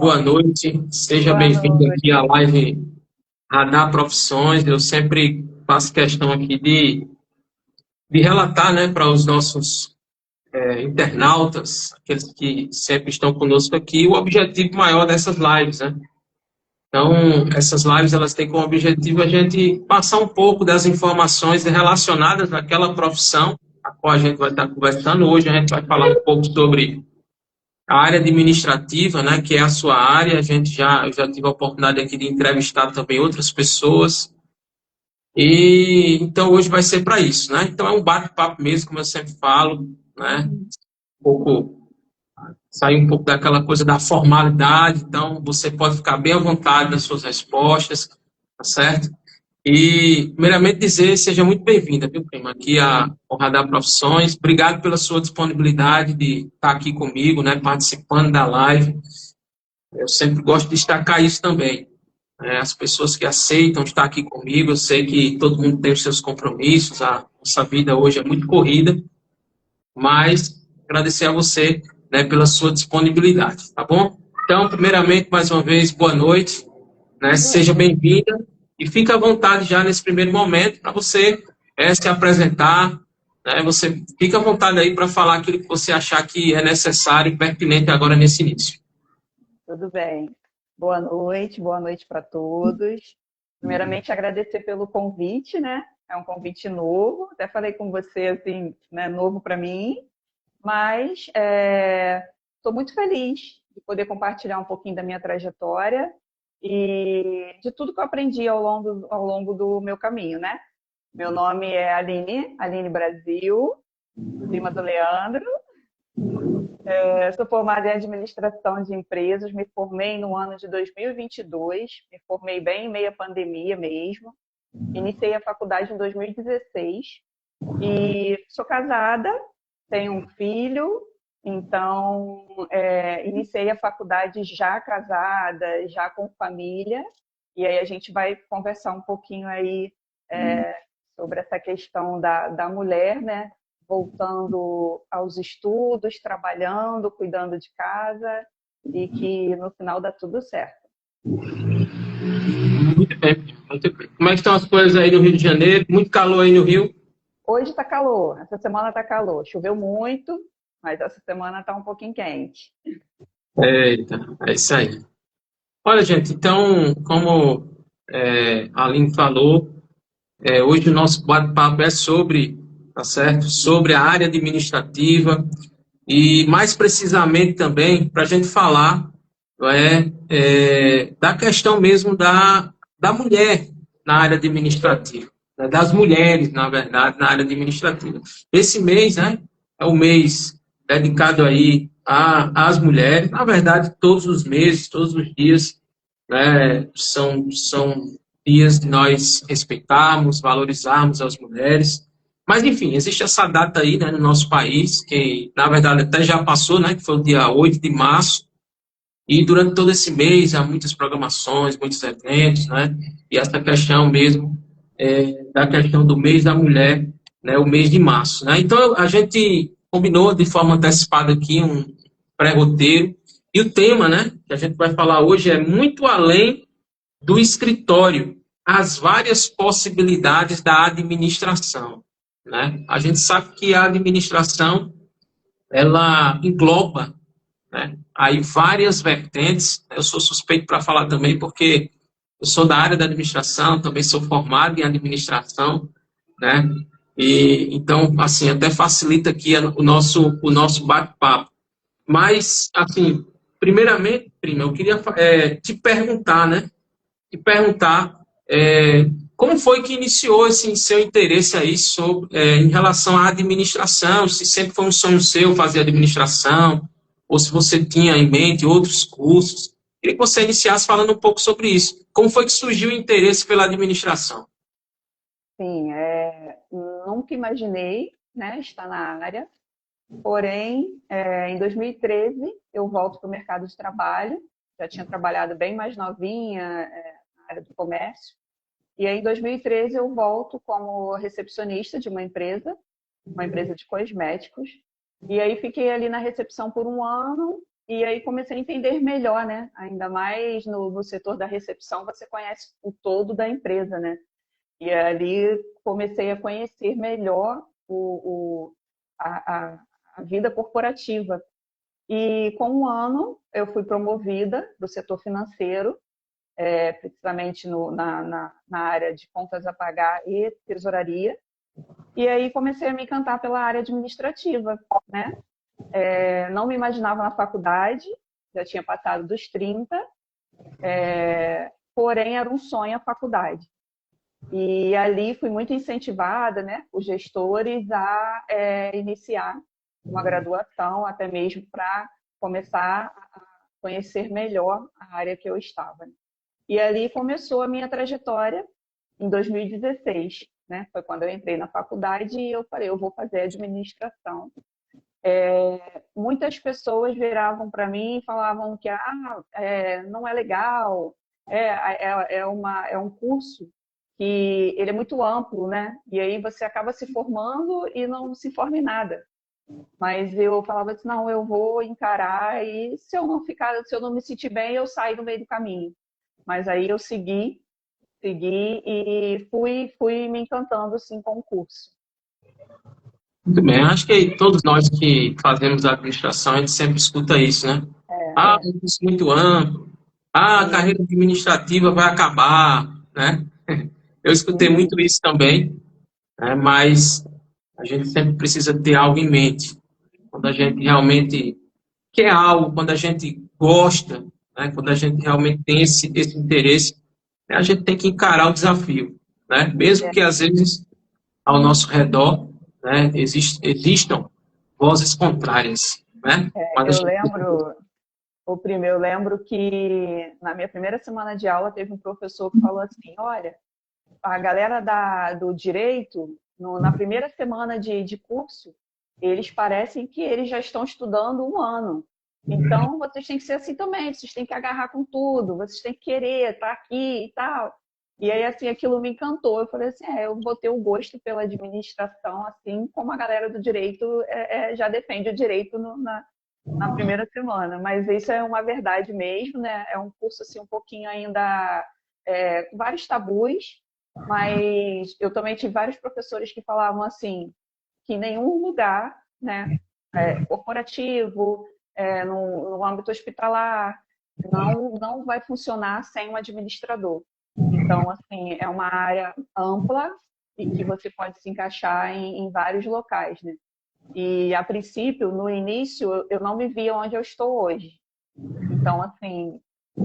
boa noite. Seja Boa bem-vindo noite. aqui à live Radar Profissões. Eu sempre faço questão aqui de relatar, né, para os nossos internautas, aqueles que sempre estão conosco aqui, o objetivo maior dessas lives, né? Então, essas lives, elas têm como objetivo a gente passar um pouco das informações relacionadas àquela profissão a qual a gente vai estar conversando. Hoje a gente vai falar um pouco sobre a área administrativa, né, que é a sua área. Eu já tive a oportunidade aqui de entrevistar também outras pessoas. E então hoje vai ser para isso, né? Então é um bate-papo mesmo, como eu sempre falo, né? Um pouco sair um pouco daquela coisa da formalidade. Então você pode ficar bem à vontade nas suas respostas, tá certo? E, primeiramente, dizer, seja muito bem-vinda, viu, prima, aqui ao Radar Profissões. Obrigado pela sua disponibilidade de estar aqui comigo, né, participando da live. Eu sempre gosto de destacar isso também. As pessoas que aceitam estar aqui comigo, eu sei que todo mundo tem os seus compromissos, a nossa vida hoje é muito corrida, mas agradecer a você, né, pela sua disponibilidade, tá bom? Então, primeiramente, mais uma vez, boa noite, né, seja bem-vinda e fique à vontade já nesse primeiro momento para você se apresentar, né, você fica à vontade aí para falar aquilo que você achar que é necessário e pertinente agora nesse início. Tudo bem. Boa noite para todos. Primeiramente, agradecer pelo convite, né? É um convite novo, até falei com você, assim, né, novo para mim, mas estou muito feliz de poder compartilhar um pouquinho da minha trajetória e de tudo que eu aprendi ao longo do meu caminho, né? Meu nome é Aline Brasil, prima do Leandro. Eu sou formada em administração de empresas, me formei no ano de 2022, me formei bem em meio à pandemia mesmo. Iniciei a faculdade em 2016 e sou casada, tenho um filho, então iniciei a faculdade já casada, já com família, e aí a gente vai conversar um pouquinho aí sobre essa questão da mulher, né? Voltando aos estudos, trabalhando, cuidando de casa e que no final dá tudo certo. Muito bem, muito bem. Como é que estão as coisas aí no Rio de Janeiro? Muito calor aí no Rio? Hoje está calor, essa semana está calor. Choveu muito, mas essa semana está um pouquinho quente. Eita, é isso aí. Olha, gente, então, como a Aline falou, hoje o nosso bate-papo é sobre, tá certo? Sobre a área administrativa e, mais precisamente também, para a gente falar da questão mesmo da mulher na área administrativa, né? Das mulheres, na verdade, na área administrativa. Esse mês, né, é o mês dedicado aí às mulheres. Na verdade, todos os meses, todos os dias, né, são dias de nós respeitarmos, valorizarmos as mulheres. Mas, enfim, existe essa data aí, né, no nosso país, que, na verdade, até já passou, né, que foi o dia 8 de março, e durante todo esse mês há muitas programações, muitos eventos, né, e essa questão mesmo da questão do mês da mulher, né, o mês de março, né. Então, a gente combinou de forma antecipada aqui um pré-roteiro, e o tema, né, que a gente vai falar hoje é muito além do escritório, as várias possibilidades da administração, né? A gente sabe que a administração, ela engloba, né, aí várias vertentes. Eu sou suspeito para falar também porque eu sou da área da administração, também sou formado em administração, né? E então, assim, até facilita aqui o nosso bate-papo. Mas, assim, primeiramente, prima, eu queria te perguntar, né? Te perguntar como foi que iniciou esse seu interesse aí em relação à administração, se sempre foi um sonho seu fazer administração, ou se você tinha em mente outros cursos. Queria que você iniciasse falando um pouco sobre isso. Como foi que surgiu o interesse pela administração? Sim, nunca imaginei, né, estar na área, porém, em 2013 eu volto para o mercado de trabalho, já tinha trabalhado bem mais novinha na área do comércio, e aí em 2013 eu volto como recepcionista de uma empresa de cosméticos, e aí fiquei ali na recepção por um ano, E aí comecei a entender melhor, né? Ainda mais no setor da recepção, você conhece o todo da empresa, né? E ali comecei a conhecer melhor a, a vida corporativa. E com um ano eu fui promovida do setor financeiro, precisamente na área de contas a pagar e tesouraria. E aí comecei a me encantar pela área administrativa, né? Não me imaginava na faculdade, já tinha passado dos 30, porém era um sonho a faculdade. E ali fui muito incentivada, né, por gestores a iniciar uma graduação, até mesmo para começar a conhecer melhor a área que eu estava. E ali começou a minha trajetória em 2016, né? Foi quando eu entrei na faculdade e eu falei, eu vou fazer administração. Muitas pessoas viravam para mim e falavam que não é legal, é um curso que ele é muito amplo, né? E aí você acaba se formando e não se forma em nada. Mas eu falava assim, não, eu vou encarar e se eu não me sentir bem, eu saio no meio do caminho. Mas aí eu segui e fui me encantando assim com o curso. Muito bem, acho que todos nós que fazemos a administração, a gente sempre escuta isso, né? Ah, é um curso muito amplo. Ah, a carreira administrativa vai acabar, né? Eu escutei muito isso também, né? Mas a gente sempre precisa ter algo em mente. Quando a gente realmente quer algo, quando a gente gosta, né? Quando a gente realmente tem esse interesse, né? A gente tem que encarar o desafio, né? Mesmo que às vezes ao nosso redor, né, existam vozes contrárias, né? Mas a Eu gente... lembro que na minha primeira semana de aula teve um professor que falou assim, olha, a galera do direito, na primeira semana de curso, eles parecem que eles já estão estudando um ano. Então, vocês têm que ser assim também, vocês têm que agarrar com tudo, vocês têm que querer estar aqui e tal. E aí, assim, aquilo me encantou. Eu falei assim, eu vou ter o gosto pela administração, assim como a galera do direito já defende o direito na primeira semana. Mas isso é uma verdade mesmo, né? É um curso, assim, um pouquinho ainda com vários tabus, mas eu também tive vários professores que falavam assim, que em nenhum lugar, né, corporativo, no âmbito hospitalar, não vai funcionar sem um administrador. Então, assim, é uma área ampla e que você pode se encaixar em vários locais, né? E, a princípio, no início, eu não me via onde eu estou hoje. Então, assim,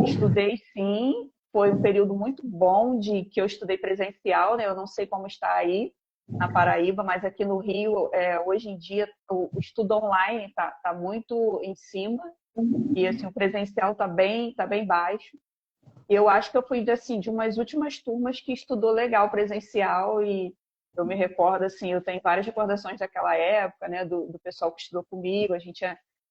estudei sim, foi um período muito bom que eu estudei presencial, né? Eu não sei como está aí na Paraíba, mas aqui no Rio, hoje em dia, o estudo online está muito em cima e assim, o presencial está bem baixo. Eu acho que eu fui assim, de umas últimas turmas que estudou legal presencial e eu me recordo, assim, eu tenho várias recordações daquela época, né, do pessoal que estudou comigo, a gente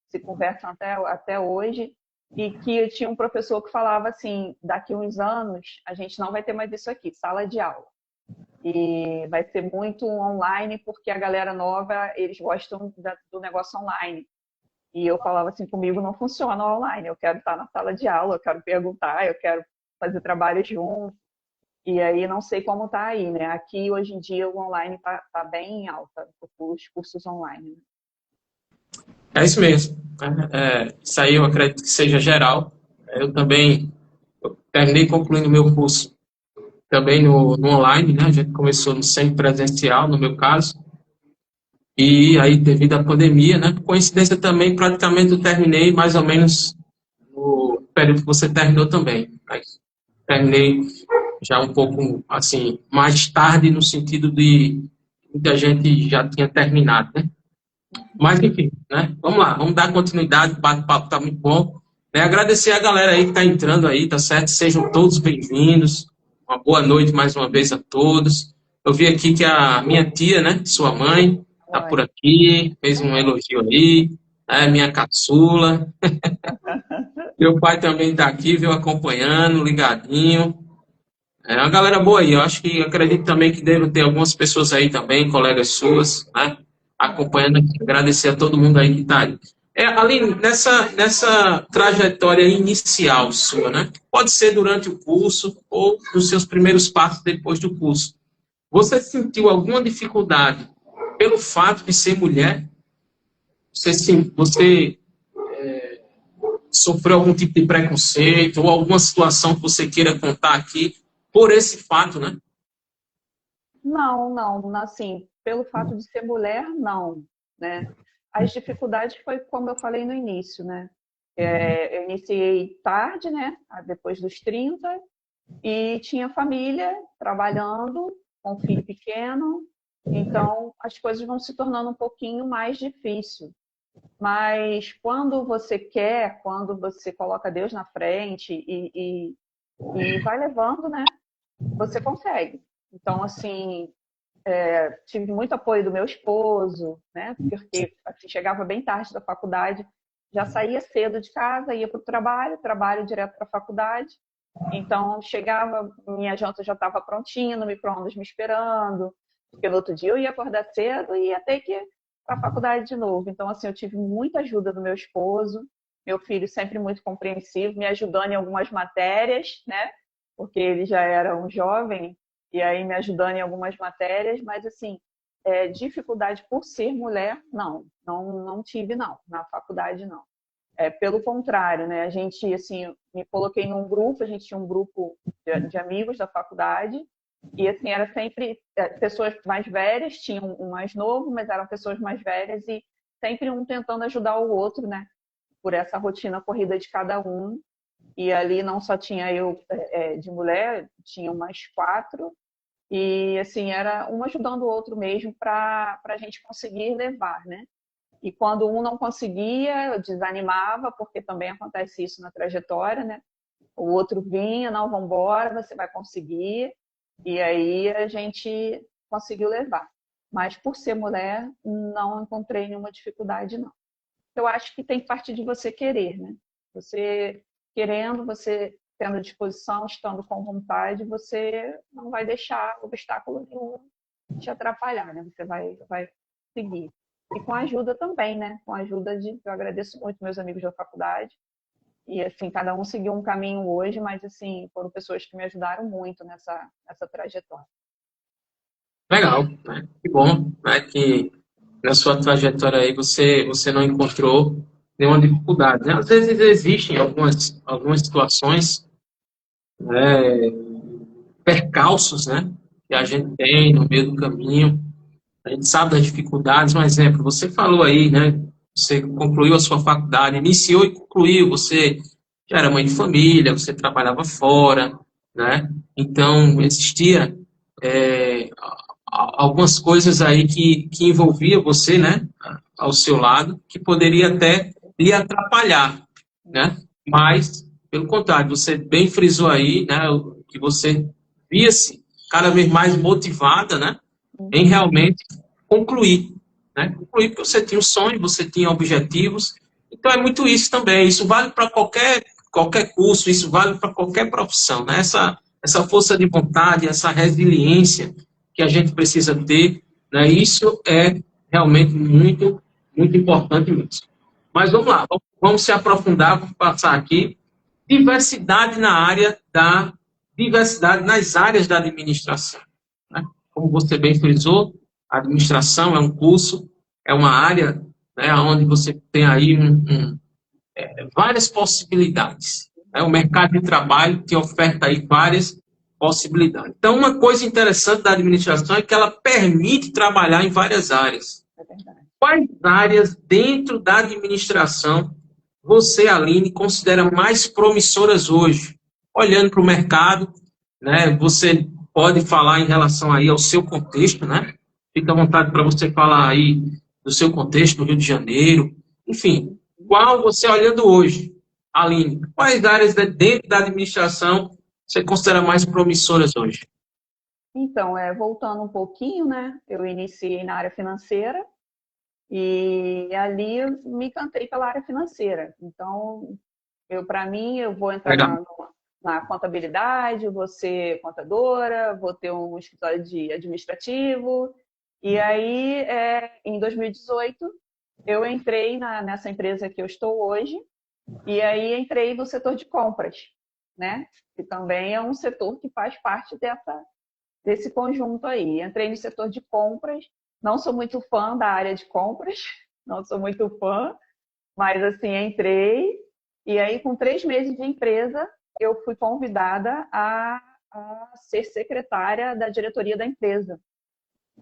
se conversa até hoje, e que eu tinha um professor que falava assim, daqui a uns anos a gente não vai ter mais isso aqui, sala de aula. E vai ser muito online, porque a galera nova, eles gostam do negócio online. E eu falava assim, comigo não funciona online, eu quero estar na sala de aula, eu quero perguntar, eu quero fazer trabalho junto. E aí não sei como está aí, né? Aqui hoje em dia o online tá bem em alta, os cursos online. É isso mesmo. Isso aí eu acredito que seja geral. Eu também terminei concluindo meu curso também no online, né? A gente começou no semipresencial, no meu caso. E aí, devido à pandemia, né? Por coincidência também, praticamente eu terminei mais ou menos no período que você terminou também. Mas terminei já um pouco, assim, mais tarde, no sentido de muita gente já tinha terminado, né? Mas, enfim, né? Vamos lá, vamos dar continuidade, o bate-papo está muito bom. Né? Agradecer a galera aí que está entrando aí, tá certo? Sejam todos bem-vindos. Uma boa noite mais uma vez a todos. Eu vi aqui que a minha tia, né, sua mãe, está por aqui, fez um elogio aí, minha caçula. Meu pai também está aqui, viu, acompanhando, ligadinho. É uma galera boa aí, eu acho que acredito também que deve ter algumas pessoas aí também, colegas suas, né, acompanhando aqui. Agradecer a todo mundo aí que está aí. Aline, nessa trajetória inicial sua, né? Pode ser durante o curso ou nos seus primeiros passos depois do curso. Você sentiu alguma dificuldade pelo fato de ser mulher? Você sofreu algum tipo de preconceito ou alguma situação que você queira contar aqui por esse fato, né? Não, assim, pelo fato de ser mulher, não, né? As dificuldades foi como eu falei no início, né? Eu iniciei tarde, né? Depois dos 30, e tinha família, trabalhando, com um filho pequeno, então as coisas vão se tornando um pouquinho mais difícil. Mas quando você quer, quando você coloca Deus na frente e vai levando, né? Você consegue. Então, assim, tive muito apoio do meu esposo, né? Porque assim, chegava bem tarde da faculdade, já saía cedo de casa, ia para o trabalho, trabalho direto para a faculdade. Então, chegava, minha janta já estava prontinha no micro-ondas me esperando, porque no outro dia eu ia acordar cedo e ia ter que ir para a faculdade de novo. Então, assim, eu tive muita ajuda do meu esposo, meu filho sempre muito compreensivo, me ajudando em algumas matérias, né? Porque ele já era um jovem, e aí me ajudando em algumas matérias, mas assim, dificuldade por ser mulher, não tive não, na faculdade não. Pelo contrário, né? A gente, assim, me coloquei num grupo, a gente tinha um grupo de amigos da faculdade, e assim, era sempre pessoas mais velhas, tinha um mais novo, mas eram pessoas mais velhas, e sempre um tentando ajudar o outro, né? Por essa rotina corrida de cada um. E ali não só tinha eu de mulher, tinha mais quatro, e assim, era um ajudando o outro mesmo para a gente conseguir levar, né? E quando um não conseguia, eu desanimava, porque também acontece isso na trajetória, né? O outro vinha, não, vamos embora, você vai conseguir. E aí a gente conseguiu levar. Mas por ser mulher, não encontrei nenhuma dificuldade, não. Eu acho que tem que partir de você querer, né? Você querendo, você tendo disposição, estando com vontade, você não vai deixar obstáculo nenhum te atrapalhar, né? Você vai seguir. E com a ajuda também, né? Com a ajuda eu agradeço muito meus amigos da faculdade. E assim, cada um seguiu um caminho hoje, mas assim, foram pessoas que me ajudaram muito nessa trajetória. Legal, né? Que bom, né? Que na sua trajetória aí você não encontrou nenhuma dificuldade, né? Às vezes existem algumas situações, né, percalços, né? Que a gente tem no meio do caminho. A gente sabe das dificuldades. Um exemplo, você falou aí, né? Você concluiu a sua faculdade, iniciou e concluiu. Você já era mãe de família, você trabalhava fora, né? Então, existia algumas coisas aí que envolvia você, né? Ao seu lado, que poderia até lhe atrapalhar, né? Mas, pelo contrário, você bem frisou aí, né? Que você via-se cada vez mais motivada, né? Em Uhum. realmente concluir, né? Concluir porque você tinha um sonho, você tinha objetivos. Então é muito isso também. Isso vale para qualquer curso, isso vale para qualquer profissão, né? Essa força de vontade, essa resiliência que a gente precisa ter, né? Isso é realmente muito importante mesmo. Mas vamos lá, vamos se aprofundar, vamos passar aqui. Diversidade na área da diversidade nas áreas da administração, né? Como você bem frisou, a administração é um curso, é uma área, né, onde você tem aí várias possibilidades, né? O mercado de trabalho te oferta aí várias possibilidades. Então, uma coisa interessante da administração é que ela permite trabalhar em várias áreas. É verdade. Quais áreas dentro da administração você, Aline, considera mais promissoras hoje? Olhando para o mercado, né? Você pode falar em relação aí ao seu contexto, né? Fica à vontade para você falar aí do seu contexto no Rio de Janeiro. Enfim, qual você olhando hoje, Aline? Quais áreas dentro da administração você considera mais promissoras hoje? Então, voltando um pouquinho, né? Eu iniciei na área financeira e ali eu me encantei pela área financeira. Então, para mim, eu vou entrar Legal. na contabilidade, vou ser contadora, vou ter um escritório de administrativo. E aí, em 2018, Eu entrei nessa empresa que eu estou hoje, e aí entrei no setor de compras, né? Que também é um setor que faz parte desse conjunto aí. Entrei no setor de compras, não sou muito fã da área de compras, não sou muito fã, mas assim, entrei, e aí com 3 meses de empresa, eu fui convidada a ser secretária da diretoria da empresa.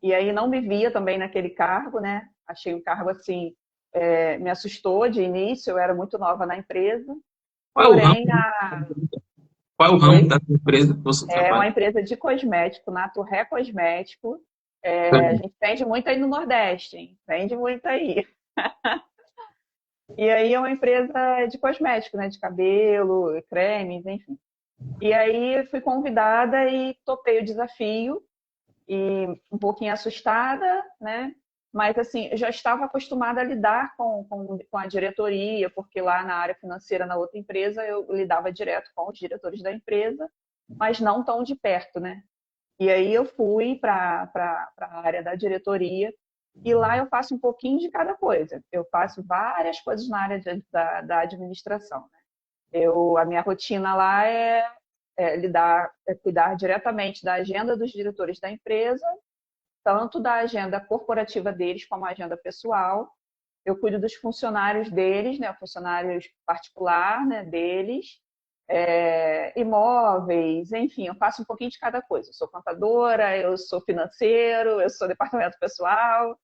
E aí não me via também naquele cargo, né? Achei um cargo assim, me assustou de início, eu era muito nova na empresa, Qual é o ramo, porém, qual é o ramo oi, da sua empresa que você é uma trabalha? empresa de cosmético, Naturré Cosmético. A gente vende muito aí no Nordeste, hein? Vende muito aí. E aí é uma empresa de cosmético, né? De cabelo, cremes, enfim. E aí fui convidada e topei o desafio e um pouquinho assustada, né? Mas assim, eu já estava acostumada a lidar com a diretoria, porque lá na área financeira, na outra empresa, eu lidava direto com os diretores da empresa, mas não tão de perto, né? E aí eu fui para a área da diretoria e lá eu faço um pouquinho de cada coisa. Eu faço várias coisas na área da administração. Né? A minha rotina lá é cuidar diretamente da agenda dos diretores da empresa, tanto da agenda corporativa deles como a agenda pessoal. Eu cuido dos funcionários deles, né, funcionários particular, né, deles, imóveis, enfim, eu faço um pouquinho de cada coisa. Eu sou contadora, eu sou financeiro, eu sou departamento pessoal,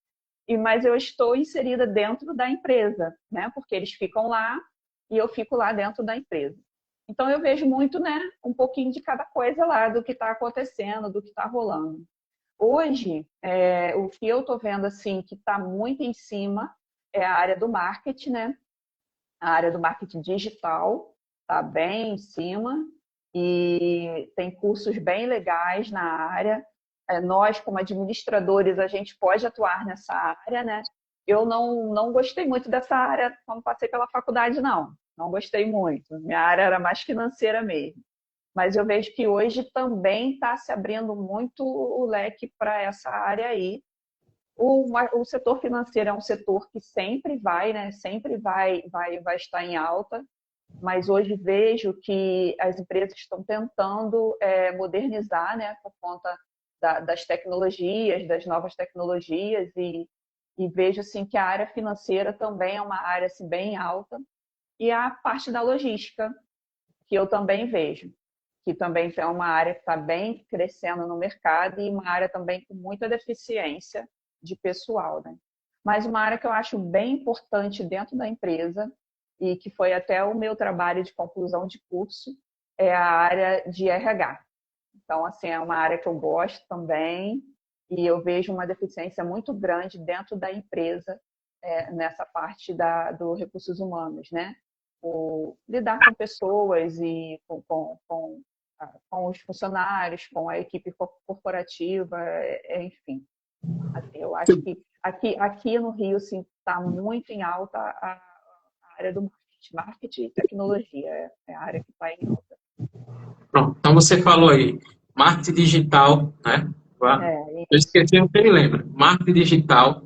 mas eu estou inserida dentro da empresa, né? Porque eles ficam lá e eu fico lá dentro da empresa. Então eu vejo muito, né, um pouquinho de cada coisa lá do que está acontecendo, do que está rolando. Hoje, o que eu estou vendo assim que está muito em cima é a área do marketing, né? A área do marketing digital está bem em cima e tem cursos bem legais na área. Nós, como administradores, a gente pode atuar nessa área, né? Eu não gostei muito dessa área quando passei pela faculdade, não. Não gostei muito. Minha área era mais financeira mesmo. Mas eu vejo que hoje também está se abrindo muito o leque para essa área aí. O setor financeiro é um setor que sempre vai, né? Sempre vai estar em alta, mas hoje vejo que as empresas estão tentando modernizar, né? Por conta das tecnologias, das novas tecnologias e vejo assim que a área financeira também é uma área assim, bem alta e a parte da logística que eu também vejo que também é uma área que está bem crescendo no mercado e uma área também com muita deficiência de pessoal, né? Mas uma área que eu acho bem importante dentro da empresa e que foi até o meu trabalho de conclusão de curso é a área de RH. Então, assim, é uma área que eu gosto também e eu vejo uma deficiência muito grande dentro da empresa nessa parte do recursos humanos, né? Lidar com pessoas e com os funcionários, com a equipe corporativa, enfim. Assim, eu acho que aqui no Rio está muito em alta a área do marketing. Marketing e tecnologia é a área que está em alta. Pronto, então você falou aí, marketing digital, né? Eu Isso. esqueci, não me lembra. Marketing digital,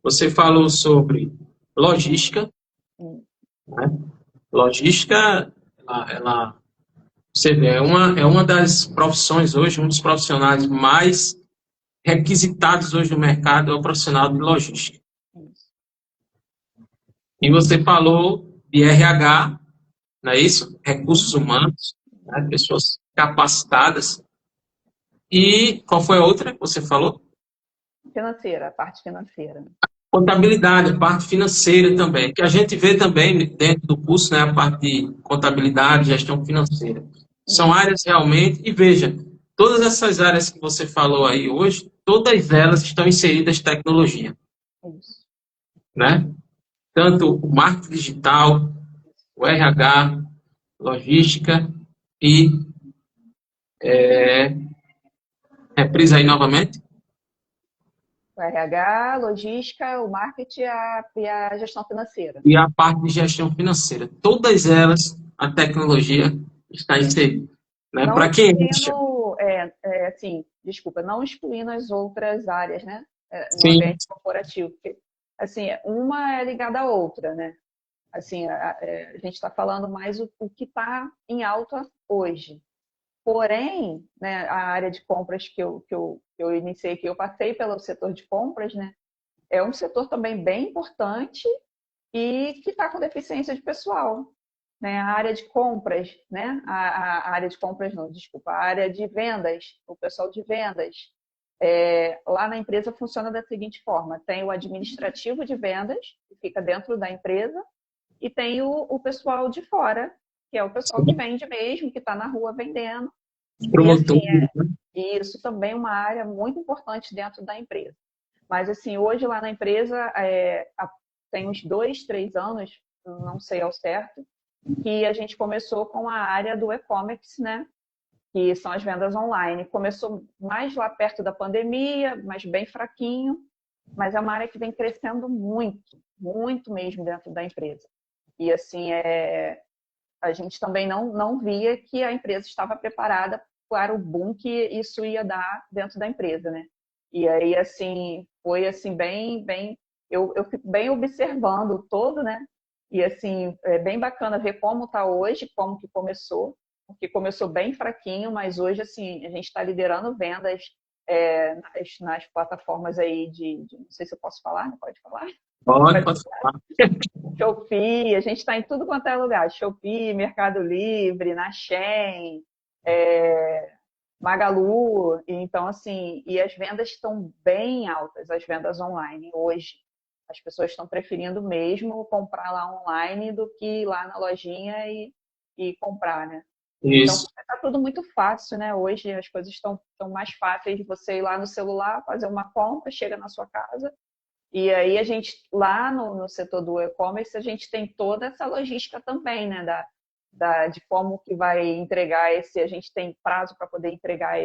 você falou sobre logística, né? Logística, você vê, é uma das profissões hoje, um dos profissionais mais requisitados hoje no mercado é o profissional de logística. Isso. E você falou de RH, não é isso? Recursos Uhum. humanos, né? Pessoas capacitadas. E qual foi a outra que você falou? Financeira, a parte financeira. Contabilidade, a parte financeira também, que a gente vê também dentro do curso, né, a parte de contabilidade, gestão financeira. São Isso. áreas realmente, e veja, todas essas áreas que você falou aí hoje, todas elas estão inseridas em tecnologia, Isso. né? Tanto o marketing digital, o RH, logística e, reprisa aí novamente, O RH, logística, o marketing e a gestão financeira. e a parte de gestão financeira. Todas elas, a tecnologia está inserida. Né? Não Para quem acha, excluindo, assim, desculpa, não excluindo as outras áreas, né? No sim, ambiente corporativo, porque assim, uma é ligada à outra, né? Assim, a gente está falando mais o que está em alta hoje. Porém, né, a área de compras que eu iniciei, que eu passei pelo setor de compras, né, é um setor também bem importante e que está com deficiência de pessoal. Né? A área de compras, né? A área de compras não, desculpa, a área de vendas, o pessoal de vendas. Lá na empresa funciona da seguinte forma: tem o administrativo de vendas, que fica dentro da empresa, e tem o pessoal de fora, que é o pessoal que vende mesmo, que está na rua vendendo. Os E assim, promotores, né? isso também é uma área muito importante dentro da empresa. Mas assim, hoje lá na empresa, tem uns 2, 3 anos, não sei ao certo, que a gente começou com a área do e-commerce, né? Que são as vendas online. Começou mais lá perto da pandemia, mas bem fraquinho, mas é uma área que vem crescendo muito, muito mesmo dentro da empresa. E assim, a gente também não via que a empresa estava preparada para o boom que isso ia dar dentro da empresa, né? E aí, assim, foi assim, eu fico bem observando todo, né? E assim, é bem bacana ver como está hoje, como que começou, porque começou bem fraquinho, mas hoje, assim, a gente está liderando vendas nas plataformas aí não sei se eu posso falar, não pode falar? Pode falar. Shopee, a gente está em tudo quanto é lugar. Shopee, Mercado Livre, na Shein, Magalu. Então, assim, e as vendas estão bem altas, as vendas online hoje. As pessoas estão preferindo mesmo comprar lá online do que ir lá na lojinha e comprar, né? Então, Isso. está tudo muito fácil, né? Hoje as coisas estão mais fáceis de você ir lá no celular, fazer uma compra, chega na sua casa. E aí a gente, lá no setor do e-commerce, a gente tem toda essa logística também, né? De como que vai entregar a gente tem prazo para poder entregar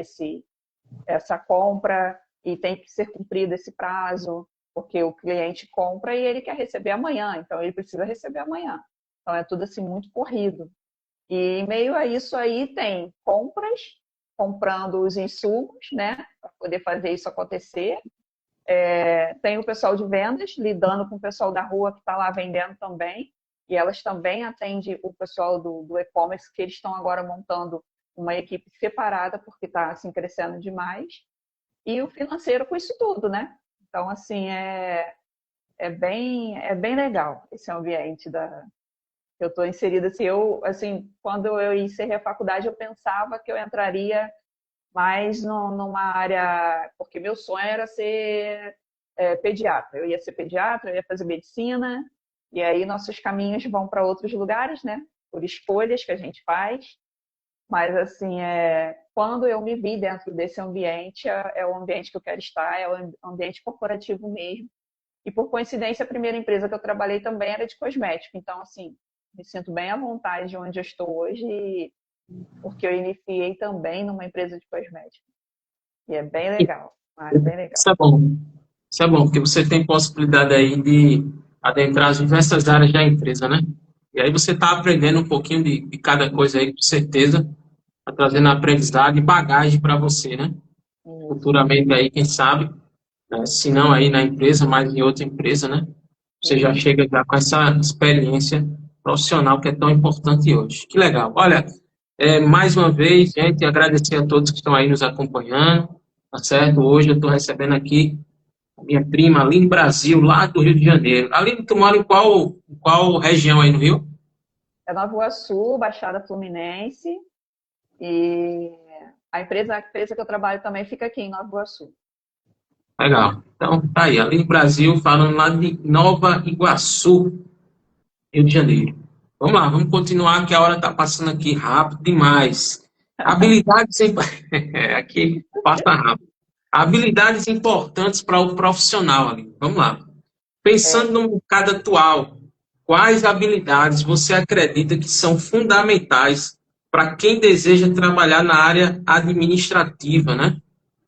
essa compra e tem que ser cumprido esse prazo, porque o cliente compra e ele quer receber amanhã, então ele precisa receber amanhã. Então é tudo assim muito corrido. E em meio a isso aí tem compras, comprando os insumos, né? Para poder fazer isso acontecer. Tem o pessoal de vendas, lidando com o pessoal da rua que está lá vendendo também, e elas também atendem o pessoal do e-commerce, que eles estão agora montando uma equipe separada, porque está assim, crescendo demais, e o financeiro com isso tudo, né? Então, assim, é bem legal esse ambiente que eu estou inserida. Assim, quando eu encerrei a faculdade, eu pensava que eu entraria mais numa área, porque meu sonho era ser pediatra. Eu ia ser pediatra, eu ia fazer medicina, e aí nossos caminhos vão para outros lugares, né? Por escolhas que a gente faz. Mas, assim, quando eu me vi dentro desse ambiente, é o ambiente que eu quero estar, é o ambiente corporativo mesmo. E, por coincidência, a primeira empresa que eu trabalhei também era de cosmético. Então, assim, me sinto bem à vontade onde eu estou hoje, porque eu iniciei também numa empresa de cosméticos. E é bem legal, é bem legal. Isso é bom. Isso é bom, porque você tem possibilidade aí de adentrar as diversas áreas da empresa, né? E aí você está aprendendo um pouquinho de cada coisa aí, com certeza, está trazendo aprendizado e bagagem para você, né? Isso, Futuramente aí, quem sabe, né? Se não aí na empresa, mas em outra empresa, né? Você já isso. chega já com essa experiência profissional que é tão importante hoje. Que legal. Olha, mais uma vez, gente, agradecer a todos que estão aí nos acompanhando, tá certo? Hoje eu estou recebendo aqui a minha prima Aline Brasil, lá do Rio de Janeiro. Aline, tu mora em qual região aí no Rio? É Nova Iguaçu, Baixada Fluminense, e a empresa que eu trabalho também fica aqui em Nova Iguaçu. Legal. Então, tá aí, Aline Brasil, falando lá de Nova Iguaçu, Rio de Janeiro. Vamos lá, vamos continuar, que a hora está passando aqui rápido demais. Habilidades, aqui passa rápido. Habilidades importantes para o profissional, ali. Vamos lá. Pensando É, no mercado atual, quais habilidades você acredita que são fundamentais para quem deseja trabalhar na área administrativa, né?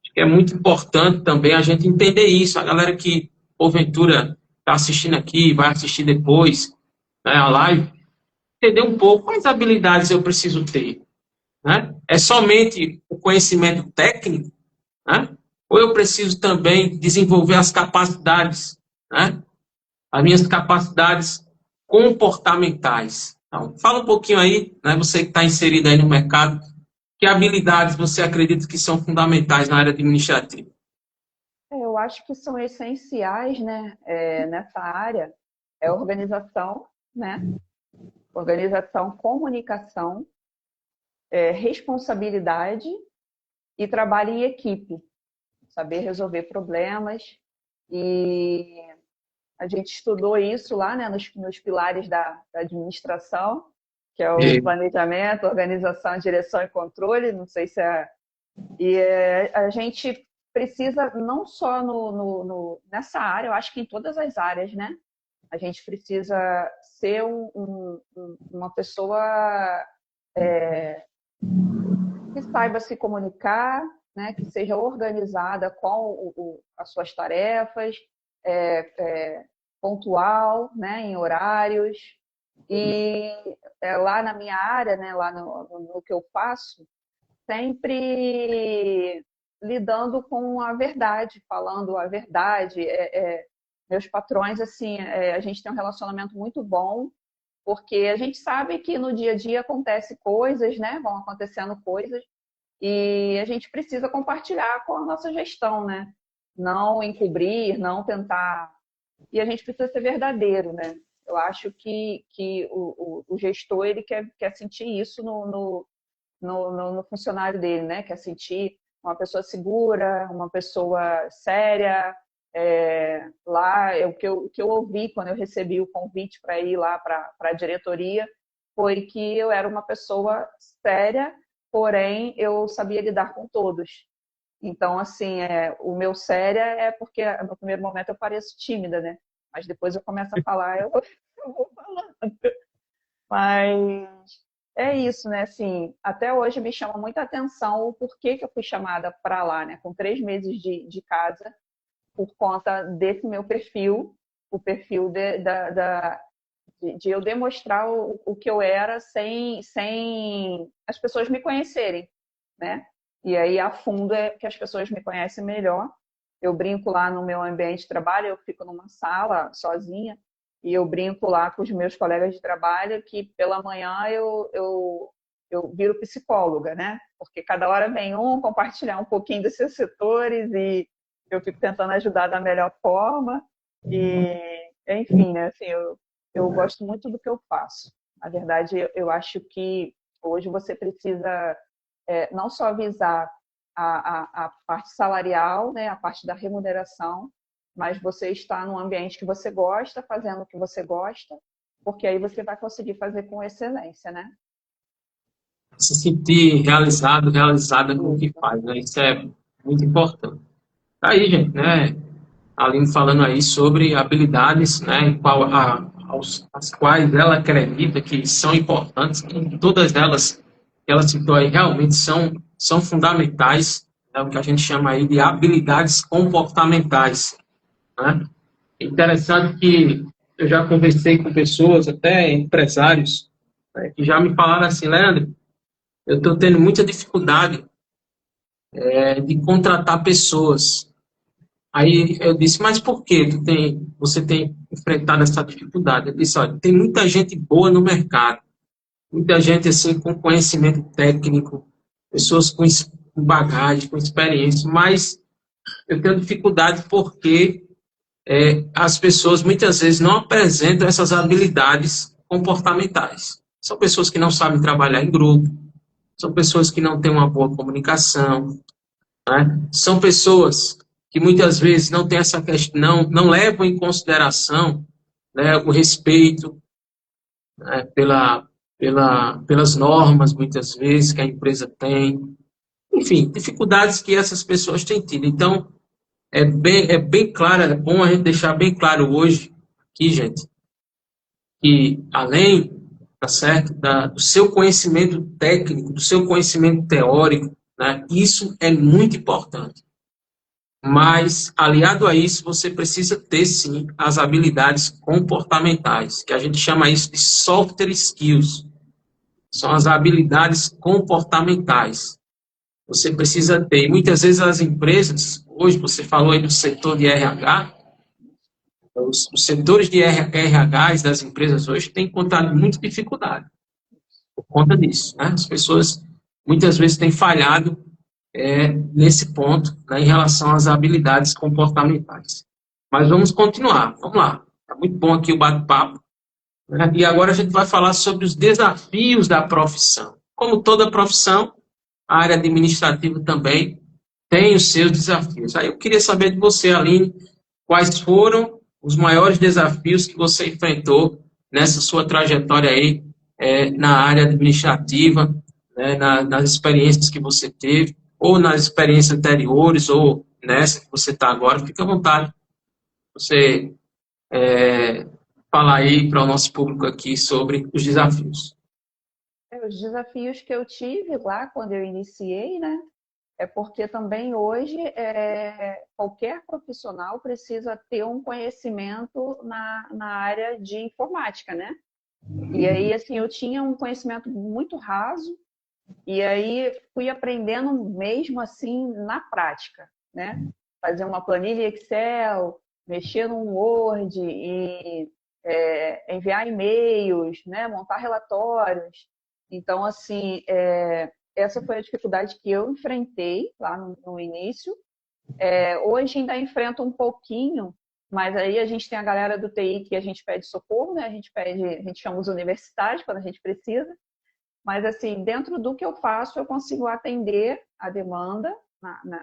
Acho que é muito importante também a gente entender isso. A galera que, porventura, está assistindo aqui, vai assistir depois, né, a live, entender um pouco quais habilidades eu preciso ter, né? É somente o conhecimento técnico, né? Ou eu preciso também desenvolver as capacidades, né? as minhas capacidades comportamentais. Então, fala um pouquinho aí, né, você que está inserido aí no mercado, que habilidades você acredita que são fundamentais na área administrativa? Eu acho que são essenciais, né, nessa área, organização, né? Organização, comunicação, responsabilidade e trabalho em equipe, saber resolver problemas. E a gente estudou isso lá, né, nos pilares da administração, que é o planejamento, organização, direção e controle. Não sei se é. E a gente precisa, não só nessa área, eu acho que em todas as áreas, né? A gente precisa ser uma pessoa que saiba se comunicar, né? Que seja organizada com as suas tarefas, pontual, né? Em horários. E lá na minha área, né? Lá no que eu faço, sempre lidando com a verdade, falando a verdade. Meus patrões, assim, a gente tem um relacionamento muito bom, porque a gente sabe que no dia a dia acontecem coisas, né? Vão acontecendo coisas, e a gente precisa compartilhar com a nossa gestão, né? Não encobrir, não tentar. E a gente precisa ser verdadeiro, né? Eu acho que o gestor, ele quer sentir isso no funcionário dele, né? Quer sentir uma pessoa segura, uma pessoa séria. Lá, o que eu ouvi quando eu recebi o convite para ir lá para a diretoria foi que eu era uma pessoa séria, porém eu sabia lidar com todos. Então, assim, o meu séria é porque no primeiro momento eu pareço tímida, né? Mas depois eu começo a falar, eu vou falando. Mas é isso, né? Assim, até hoje me chama muita atenção o porquê que eu fui chamada para lá, né? Com 3 meses de casa, por conta desse meu perfil, o perfil de eu demonstrar o que eu era sem as pessoas me conhecerem, né? E aí, a fundo, é que as pessoas me conhecem melhor. Eu brinco lá no meu ambiente de trabalho, eu fico numa sala sozinha, e eu brinco lá com os meus colegas de trabalho que pela manhã eu viro psicóloga, né? Porque cada hora vem compartilhar um pouquinho dos seus setores e eu fico tentando ajudar da melhor forma. E, enfim, né? Assim, eu gosto muito do que eu faço. Na verdade, eu acho que hoje você precisa não só visar a parte salarial, né? A parte da remuneração, mas você está num ambiente que você gosta, fazendo o que você gosta, porque aí você vai conseguir fazer com excelência, né? Se sentir realizado, realizada com o que faz, né? Isso é muito importante. Tá aí, gente, né? A Aline falando aí sobre habilidades, né? As quais ela acredita que são importantes, e todas elas que ela citou aí realmente são fundamentais, é o que a gente chama aí de habilidades comportamentais, né? É interessante que eu já conversei com pessoas, até empresários, né, que já me falaram assim: Leandro, eu estou tendo muita dificuldade de contratar pessoas. Aí eu disse, mas por que você tem enfrentado essa dificuldade? Eu disse, olha, tem muita gente boa no mercado, muita gente assim com conhecimento técnico, pessoas com bagagem, com experiência, mas eu tenho dificuldade porque as pessoas muitas vezes não apresentam essas habilidades comportamentais. São pessoas que não sabem trabalhar em grupo, são pessoas que não têm uma boa comunicação, né? São pessoas que muitas vezes não têm essa questão, não levam em consideração, né, o respeito, né, pelas normas, muitas vezes, que a empresa tem. Enfim, dificuldades que essas pessoas têm tido. Então, é bem claro, é bom a gente deixar bem claro hoje aqui, gente, que além, tá certo, do seu conhecimento técnico, do seu conhecimento teórico, né, isso é muito importante. Mas, aliado a isso, você precisa ter, sim, as habilidades comportamentais, que a gente chama isso de soft skills. São as habilidades comportamentais. Você precisa ter. E muitas vezes as empresas, hoje você falou aí do setor de RH, Os setores de RHs das empresas hoje têm encontrado muita dificuldade por conta disso, né? As pessoas muitas vezes têm falhado nesse ponto, né, em relação às habilidades comportamentais. Mas vamos continuar, vamos lá. Está muito bom aqui o bate-papo, né? E agora a gente vai falar sobre os desafios da profissão. Como toda profissão, a área administrativa também tem os seus desafios. Aí eu queria saber de você, Aline, quais foram os maiores desafios que você enfrentou nessa sua trajetória aí na área administrativa, né, nas experiências que você teve, ou nas experiências anteriores, ou nessa que você está agora. Fique à vontade. Você falar aí para o nosso público aqui sobre os desafios. Os desafios que eu tive lá quando eu iniciei, né? É porque também hoje qualquer profissional precisa ter um conhecimento na área de informática, né? E aí, assim, eu tinha um conhecimento muito raso e aí fui aprendendo mesmo assim na prática, né? Fazer uma planilha Excel, mexer no Word e enviar e-mails, né? Montar relatórios. Então, assim, essa foi a dificuldade que eu enfrentei lá no início. Hoje ainda enfrento um pouquinho, mas aí a gente tem a galera do TI que a gente pede socorro, né? A gente chama os universitários quando a gente precisa. Mas, assim, dentro do que eu faço, eu consigo atender a demanda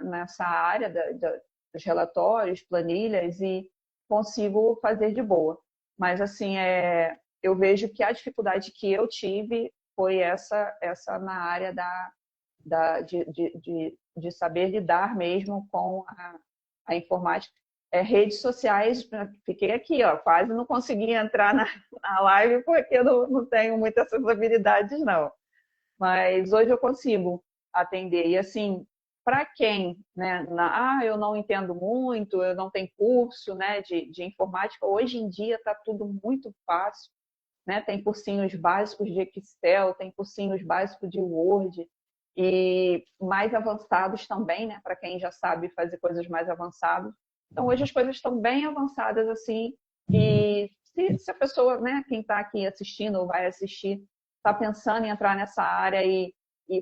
nessa área dos relatórios, planilhas, e consigo fazer de boa. Mas, assim, eu vejo que a dificuldade que eu tive foi essa na área de saber lidar mesmo com a informática. Redes sociais, fiquei aqui, ó, quase não consegui entrar na live porque eu não tenho muitas habilidades, não. Mas hoje eu consigo atender. E assim, para quem, né, eu não entendo muito, eu não tenho curso, né, de informática, hoje em dia está tudo muito fácil, né? Tem cursinhos básicos de Excel, tem cursinhos básicos de Word, e mais avançados também, né, para quem já sabe fazer coisas mais avançadas. Então, hoje as coisas estão bem avançadas, assim, e se a pessoa, né, quem está aqui assistindo ou vai assistir, está pensando em entrar nessa área, e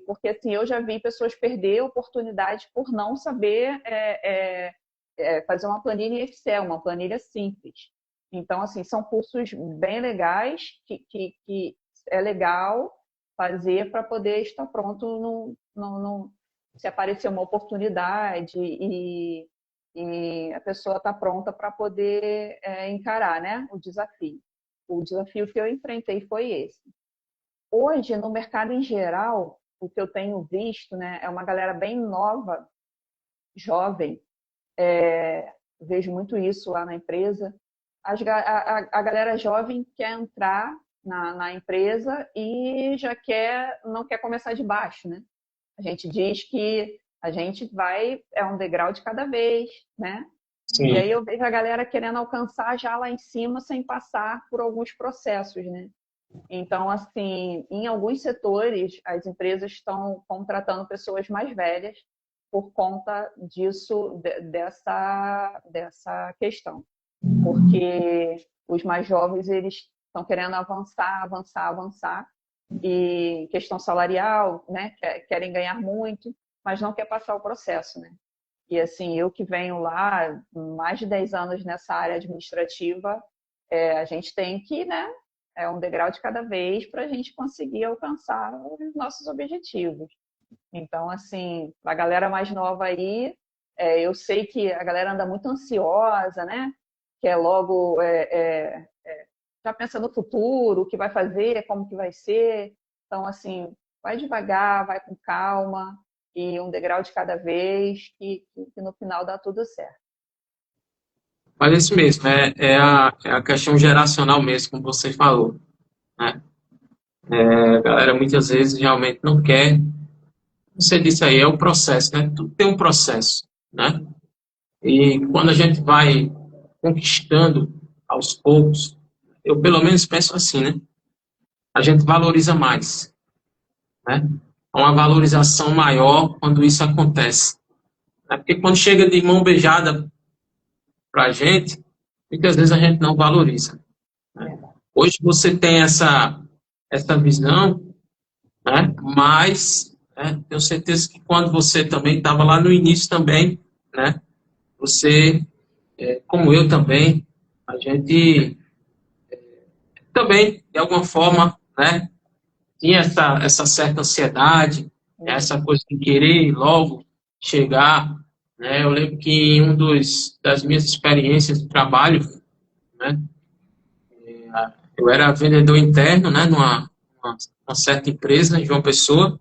porque, assim, eu já vi pessoas perder oportunidade por não saber fazer uma planilha Excel, uma planilha simples. Então, assim, são cursos bem legais, que é legal fazer para poder estar pronto se aparecer uma oportunidade e a pessoa está pronta para poder encarar, né, o desafio. O desafio que eu enfrentei foi esse. Hoje, no mercado em geral, o que eu tenho visto, né, é uma galera bem nova, jovem, vejo muito isso lá na empresa. A galera jovem quer entrar na empresa e já não quer começar de baixo, né? A gente diz que a gente é um degrau de cada vez, né? Sim. E aí eu vejo a galera querendo alcançar já lá em cima sem passar por alguns processos, né? Então, assim, em alguns setores, as empresas estão contratando pessoas mais velhas por conta disso, dessa questão. Porque os mais jovens, eles estão querendo avançar, e questão salarial, né, querem ganhar muito, mas não quer passar o processo, né? E assim, eu que venho lá mais de 10 anos nessa área administrativa, a gente tem que, né, um degrau de cada vez para a gente conseguir alcançar os nossos objetivos. Então, assim, para a galera mais nova aí, eu sei que a galera anda muito ansiosa, né? Quer logo já pensa no futuro, o que vai fazer, como que vai ser. Então, assim, vai devagar, vai com calma, e um degrau de cada vez, que no final dá tudo certo. Mas isso mesmo, é a questão geracional mesmo, como você falou, né? A galera muitas vezes realmente não quer. Você disse aí, é o processo, né? Tudo tem um processo, né? E quando a gente vai conquistando aos poucos, eu pelo menos penso assim, né? A gente valoriza mais, né? Há uma valorização maior quando isso acontece. Né? Porque quando chega de mão beijada para a gente, muitas vezes a gente não valoriza, né? Hoje você tem essa visão, né? Mas, né, tenho certeza que quando você também estava lá no início também, né? Você, como eu também, a gente também, de alguma forma, né? Tinha essa certa ansiedade, né, essa coisa de querer logo chegar, né? Eu lembro que em das minhas experiências de trabalho, né? Eu era vendedor interno, né? Uma certa empresa em João Pessoa,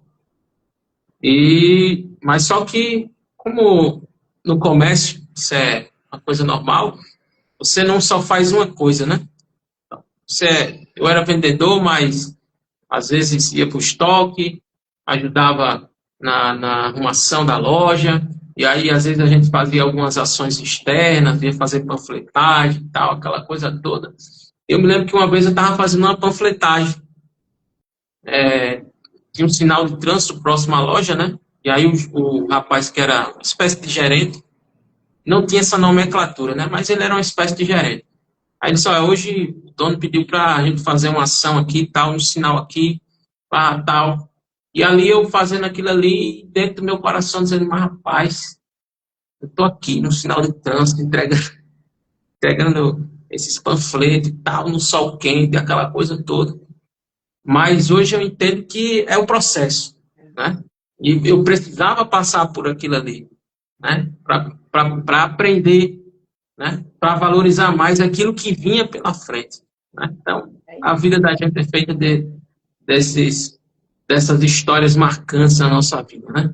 mas só que, como no comércio isso é uma coisa normal, você não só faz uma coisa, né? Eu era vendedor, mas às vezes ia para o estoque, ajudava na arrumação da loja, e aí às vezes a gente fazia algumas ações externas, ia fazer panfletagem e tal, aquela coisa toda. Eu me lembro que uma vez eu estava fazendo uma panfletagem, tinha um sinal de trânsito próximo à loja, né? E aí o rapaz que era uma espécie de gerente, não tinha essa nomenclatura, né? Mas ele era uma espécie de gerente. Aí ele disse, olha, hoje o dono pediu para a gente fazer uma ação aqui, tal, um sinal aqui, pá, tal. E ali eu fazendo aquilo ali, dentro do meu coração, dizendo, mas rapaz, eu tô aqui no sinal de trânsito, entregando esses panfletos e tal, no sol quente, aquela coisa toda. Mas hoje eu entendo que é o processo, né? E eu precisava passar por aquilo ali, né? Para aprender, né? Para valorizar mais aquilo que vinha pela frente, né? Então, a vida da gente é feita dessas histórias marcantes na nossa vida, né?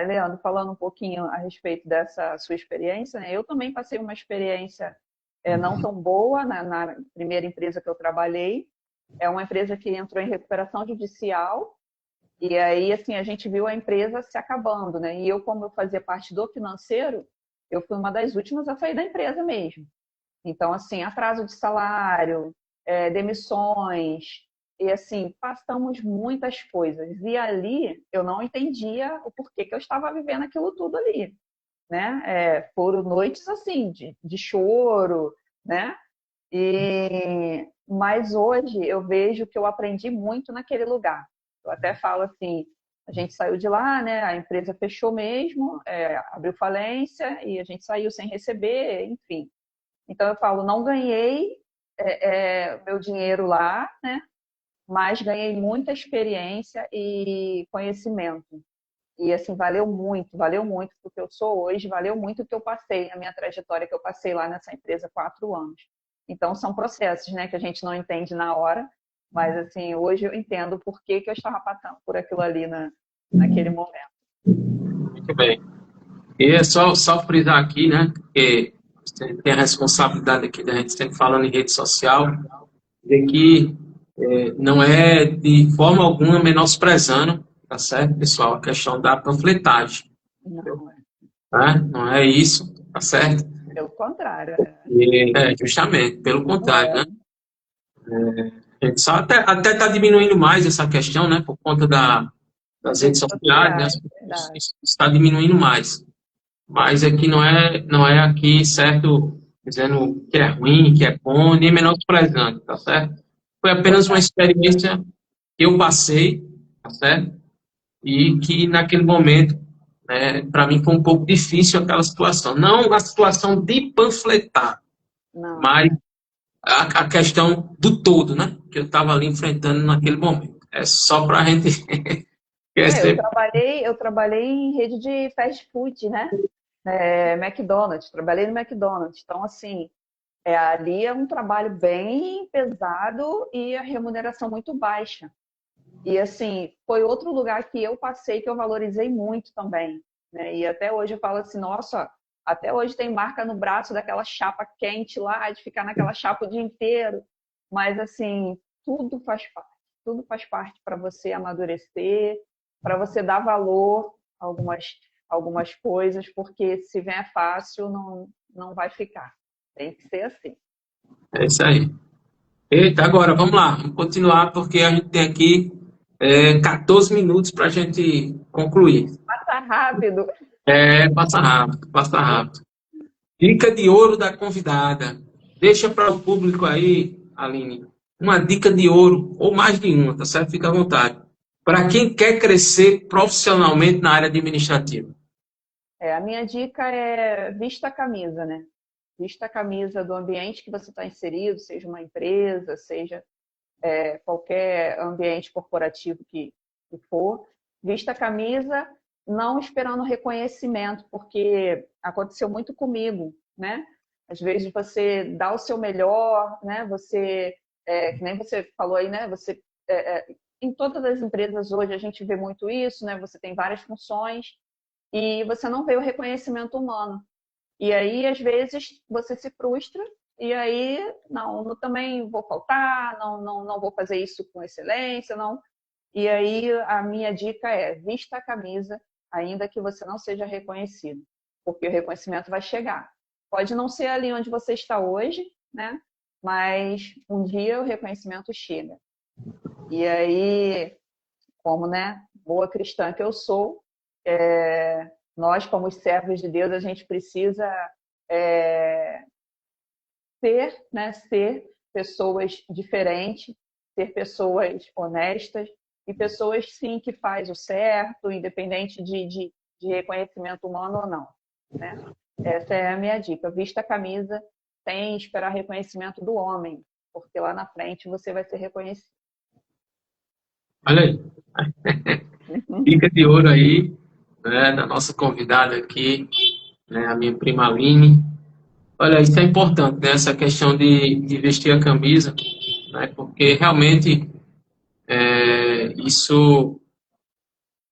Leandro, falando um pouquinho a respeito dessa sua experiência, né? Eu também passei uma experiência não tão boa na primeira empresa que eu trabalhei. É uma empresa que entrou em recuperação judicial e aí, assim, a gente viu a empresa se acabando, né? E eu, como eu fazia parte do financeiro, eu fui uma das últimas a sair da empresa mesmo. Então, assim, atraso de salário, demissões, e assim, passamos muitas coisas. E ali eu não entendia o porquê que eu estava vivendo aquilo tudo ali, né? Foram noites assim, de choro, né? Mas hoje eu vejo que eu aprendi muito naquele lugar. Eu até falo assim, a gente saiu de lá, né? A empresa fechou mesmo, abriu falência e a gente saiu sem receber, enfim. Então eu falo, não ganhei meu dinheiro lá, né? Mas ganhei muita experiência e conhecimento. E assim, valeu muito porque eu sou hoje, valeu muito o que eu passei, a minha trajetória que eu passei lá nessa empresa 4 anos. Então são processos, né, que a gente não entende na hora, mas assim, hoje eu entendo por que eu estava passando por aquilo ali naquele momento. Muito bem. E é só frisar aqui, né, que você tem a responsabilidade aqui da gente sempre falando em rede social, de que não é de forma alguma menosprezando, tá certo, pessoal, a questão da panfletagem. Não, Tá? Não é isso, tá certo? pelo contrário. Justamente, pelo contrário, É, né? A gente só até está diminuindo mais essa questão, né? Por conta das as redes redes sociais, né? sociais, verdade. Está diminuindo mais. Mas aqui não é aqui certo dizendo que é ruim, que é bom, nem menosprezando, tá certo? Foi apenas uma experiência que eu passei, tá certo? E que naquele momento, né, para mim foi um pouco difícil aquela situação. Não a situação de panfletar, Não, mas a questão do todo, né? Que eu estava ali enfrentando naquele momento. É só para a gente esquecer. eu trabalhei em rede de fast food, né? McDonald's, trabalhei no McDonald's. Então, assim, ali é um trabalho bem pesado e a remuneração muito baixa. E, assim, foi outro lugar que eu passei que eu valorizei muito também, né? E até hoje eu falo assim, nossa, até hoje tem marca no braço daquela chapa quente lá, de ficar naquela chapa o dia inteiro. Mas, assim, tudo faz parte para você amadurecer, para você dar valor a algumas coisas, porque se vier fácil, não vai ficar. Tem que ser assim. É isso aí. Eita, agora, vamos lá. Vamos continuar, porque a gente tem aqui 14 minutos para a gente concluir. Passa rápido. Passa rápido, passa rápido. Dica de ouro da convidada. Deixa para o público aí, Aline, uma dica de ouro, ou mais de uma, tá certo? Fica à vontade. Para quem quer crescer profissionalmente na área administrativa. A minha dica é vista a camisa, né? Vista a camisa do ambiente que você está inserido, seja uma empresa, seja qualquer ambiente corporativo que for. Vista a camisa, não esperando reconhecimento, porque aconteceu muito comigo, né? Às vezes você dá o seu melhor, né? Você, que nem você falou aí, né? Você, em todas as empresas hoje a gente vê muito isso, né? Você tem várias funções e você não vê o reconhecimento humano. E aí, às vezes, você se frustra e aí, não também vou faltar, não vou fazer isso com excelência, não. E aí, a minha dica é, vista a camisa, ainda que você não seja reconhecido, porque o reconhecimento vai chegar. Pode não ser ali onde você está hoje, né? Mas um dia o reconhecimento chega. E aí, como, né, boa cristã que eu sou, nós, como os servos de Deus, a gente precisa ser pessoas diferentes, ser pessoas honestas e pessoas, sim, que faz o certo, independente de reconhecimento humano ou não, né? Essa é a minha dica. Vista a camisa sem esperar reconhecimento do homem, porque lá na frente você vai ser reconhecido. Olha aí. Dica de ouro aí, né, da nossa convidada aqui, né, a minha prima Aline. Olha, isso é importante, né, essa questão de vestir a camisa, né, porque realmente isso,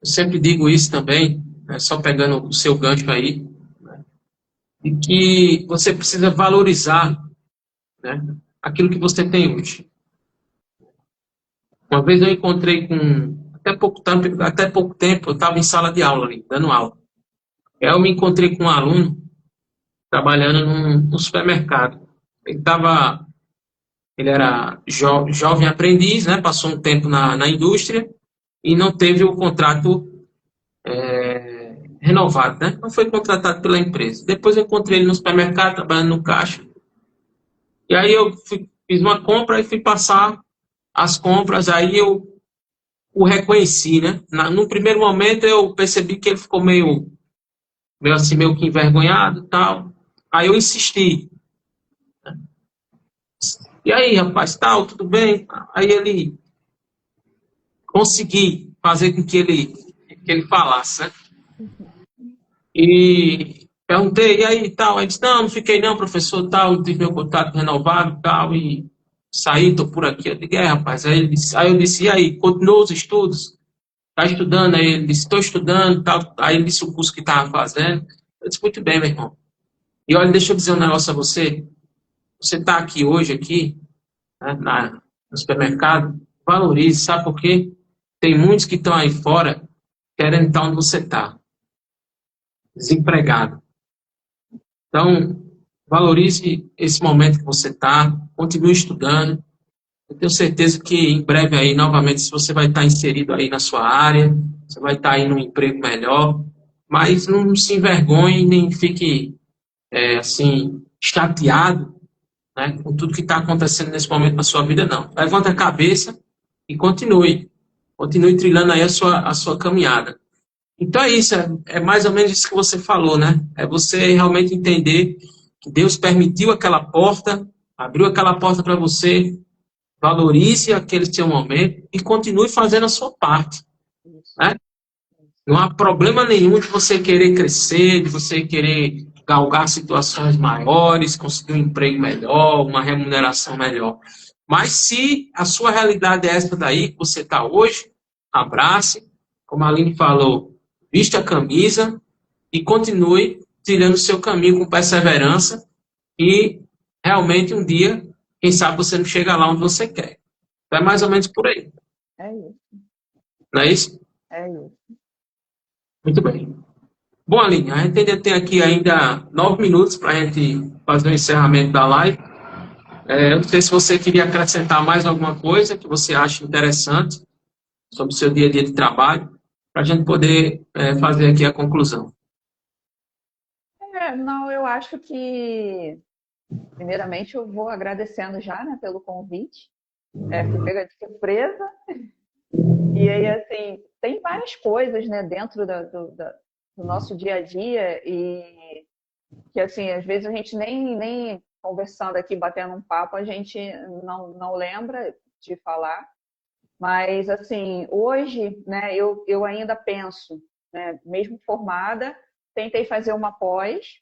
eu sempre digo isso também, né, só pegando o seu gancho aí, né, de que você precisa valorizar, né, aquilo que você tem hoje. Uma vez eu encontrei com, até pouco tempo eu estava em sala de aula ali, dando aula. Aí eu me encontrei com um aluno trabalhando num supermercado. Ele era jovem aprendiz, né? Passou um tempo na indústria e não teve o contrato renovado, né? Não foi contratado pela empresa. Depois eu encontrei ele no supermercado, trabalhando no caixa. E aí fiz uma compra e fui passar as compras. Aí eu o reconheci, né? No primeiro momento eu percebi que ele ficou meio assim, meio que envergonhado e tal. Aí eu insisti. E aí, rapaz, tal, tudo bem? Aí ele consegui fazer com que ele falasse, né? E perguntei, e aí, tal? Ele disse, não fiquei não, professor, tal, tive meu contrato renovado, tal, e saí, tô por aqui. Eu digo, rapaz. Aí eu disse, e aí, continuou os estudos? Tá estudando? Aí ele disse, estou estudando, tal. Aí ele disse o curso que estava fazendo. Eu disse, muito bem, meu irmão. E olha, deixa eu dizer um negócio a você. Você está aqui hoje, aqui, né, no supermercado, valorize, sabe por quê? Tem muitos que estão aí fora querendo estar onde você está, desempregado. Então, valorize esse momento que você está, continue estudando. Eu tenho certeza que em breve aí, novamente, se você vai estar inserido aí na sua área, você vai estar aí num emprego melhor, mas não se envergonhe nem fique, assim, chateado, né, com tudo que está acontecendo nesse momento na sua vida, não. Levanta a cabeça e continue. Continue trilhando aí a sua caminhada. Então é isso, é mais ou menos isso que você falou, né? É você realmente entender que Deus permitiu aquela porta, abriu aquela porta para você, valorize aquele seu momento e continue fazendo a sua parte, né? Não há problema nenhum de você querer crescer, de você querer galgar situações maiores, conseguir um emprego melhor, uma remuneração melhor. Mas se a sua realidade é essa daí que você está hoje, abrace, como a Aline falou, vista a camisa e continue trilhando o seu caminho com perseverança e realmente um dia, quem sabe você não chega lá onde você quer. Então é mais ou menos por aí. É isso. Não é isso? É isso. Muito bem. Bom, Aline, a gente ainda tem aqui ainda 9 minutos para a gente fazer o encerramento da live. Eu não sei se você queria acrescentar mais alguma coisa que você acha interessante sobre o seu dia a dia de trabalho, para a gente poder fazer aqui a conclusão. Não, eu eu acho que, primeiramente, eu vou agradecendo já, né, pelo convite. Fui pega de surpresa. E aí, assim, tem várias coisas, né, dentro do nosso dia a dia e que, assim, às vezes a gente nem conversando aqui, batendo um papo, a gente não lembra de falar. Mas, assim, hoje, né, eu ainda penso, né, mesmo formada, tentei fazer uma pós,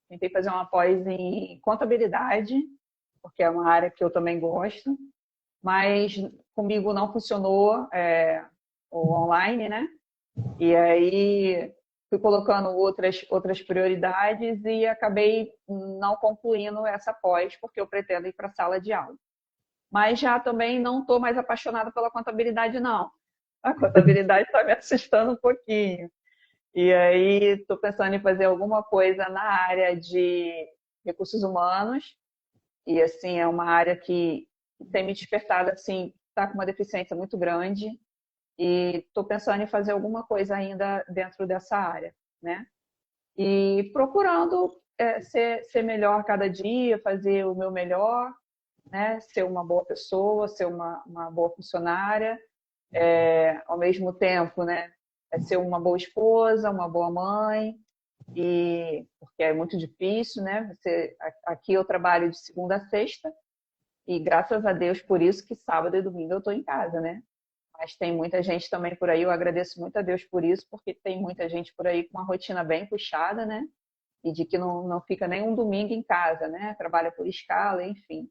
tentei fazer uma pós em contabilidade, porque é uma área que eu também gosto, mas comigo não funcionou o online, né? E aí fui colocando outras prioridades e acabei não concluindo essa pós, porque eu pretendo ir para a sala de aula. Mas já também não estou mais apaixonada pela contabilidade, não. A contabilidade está me assustando um pouquinho. E aí estou pensando em fazer alguma coisa na área de recursos humanos. E assim, é uma área que tem me despertado, assim, está com uma deficiência muito grande. E estou pensando em fazer alguma coisa ainda dentro dessa área, né? E procurando ser melhor cada dia, fazer o meu melhor, né? Ser uma boa pessoa, ser uma boa funcionária, ao mesmo tempo, né? Ser uma boa esposa, uma boa mãe, e porque é muito difícil, né? Aqui eu trabalho de segunda a sexta, e graças a Deus por isso que sábado e domingo eu estou em casa, né? Mas tem muita gente também por aí, eu agradeço muito a Deus por isso, porque tem muita gente por aí com uma rotina bem puxada, né? E de que não fica nem um domingo em casa, né? Trabalha por escala, enfim.